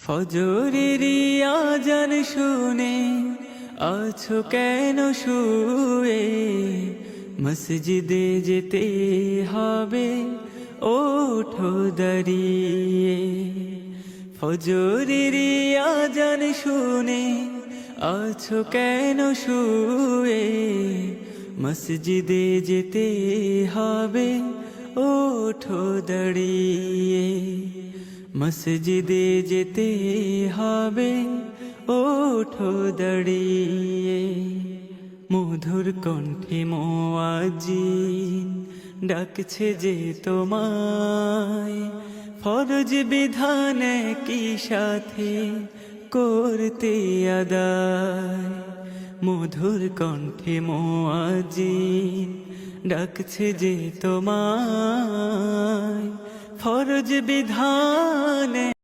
ফজরের আজান শুনে আছো কেন শুয়ে? মসজিদে যেতে হবে, ওঠো দাঁড়িয়ে। ফজরের আজান শুনে আছো কেন শুয়ে? মসজিদে যেতে হবে, ওঠো দাঁড়িয়ে। মসজিদে যেতে হবে, ওঠো দাঁড়িয়ে। মধুর কণ্ঠে মুয়াজ্জিন ডাকছে যে তোমায়, ফরজ বিধান কি সাথে করতে আদায়। মধুর কণ্ঠে মুয়াজ্জিন ডাকছে যে তোমায়, ফরজ বিধান